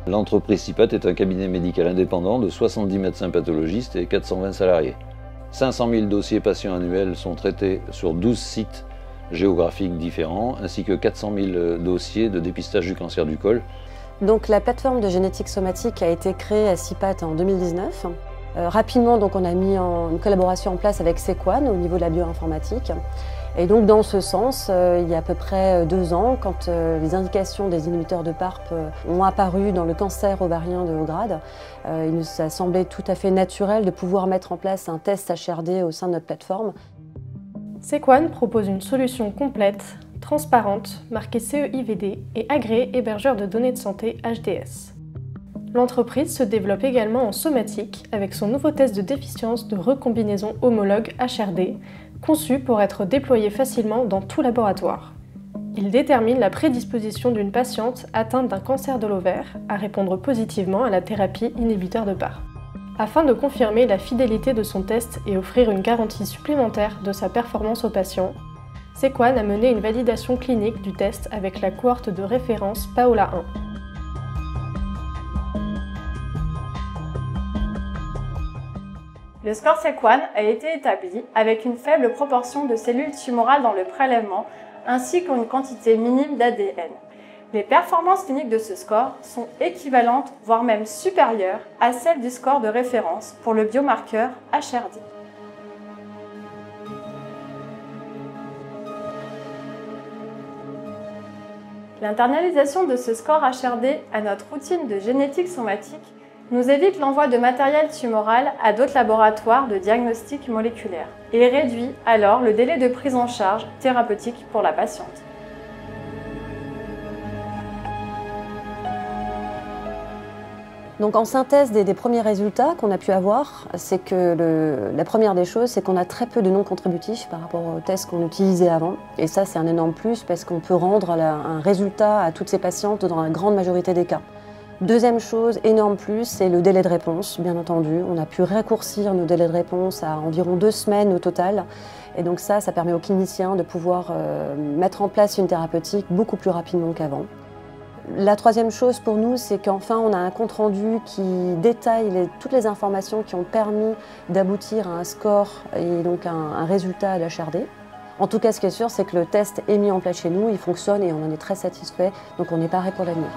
L'entreprise CIPAT est un cabinet médical indépendant de 70 médecins pathologistes et 420 salariés. 500 000 dossiers patients annuels sont traités sur 12 sites géographiques différents, ainsi que 400 000 dossiers de dépistage du cancer du col. Donc la plateforme de génétique somatique a été créée à CIPAT en 2019. Rapidement, donc, on a mis une collaboration en place avec Sequan au niveau de la bioinformatique. Et donc dans ce sens, il y a à peu près 2 ans, quand les indications des inhibiteurs de PARP ont apparu dans le cancer ovarien de haut grade, il nous a semblé tout à fait naturel de pouvoir mettre en place un test HRD au sein de notre plateforme. Sequan propose une solution complète, transparente, marquée CE-IVD et agréée hébergeur de données de santé HDS. L'entreprise se développe également en somatique avec son nouveau test de déficience de recombinaison homologue HRD, conçu pour être déployé facilement dans tout laboratoire. Il détermine la prédisposition d'une patiente atteinte d'un cancer de l'ovaire à répondre positivement à la thérapie inhibiteur de PARP. Afin de confirmer la fidélité de son test et offrir une garantie supplémentaire de sa performance aux patients, Sequan a mené une validation clinique du test avec la cohorte de référence PAOLA 1. Le score Sequan a été établi avec une faible proportion de cellules tumorales dans le prélèvement ainsi qu'une quantité minime d'ADN. Les performances cliniques de ce score sont équivalentes, voire même supérieures, à celles du score de référence pour le biomarqueur HRD. L'internalisation de ce score HRD à notre routine de génétique somatique nous évite l'envoi de matériel tumoral à d'autres laboratoires de diagnostic moléculaire et réduit alors le délai de prise en charge thérapeutique pour la patiente. Donc en synthèse des premiers résultats qu'on a pu avoir, c'est que la première des choses, c'est qu'on a très peu de non-contributifs par rapport aux tests qu'on utilisait avant. Et ça, c'est un énorme plus parce qu'on peut rendre un résultat à toutes ces patientes dans la grande majorité des cas. Deuxième chose, énorme plus, c'est le délai de réponse, bien entendu. On a pu raccourcir nos délais de réponse à environ 2 semaines au total. Et donc ça permet aux cliniciens de pouvoir mettre en place une thérapeutique beaucoup plus rapidement qu'avant. La troisième chose pour nous, c'est qu'enfin on a un compte-rendu qui détaille toutes les informations qui ont permis d'aboutir à un score et donc un résultat à l'HRD. En tout cas, ce qui est sûr, c'est que le test est mis en place chez nous, il fonctionne et on en est très satisfait, donc on est paré pour l'avenir.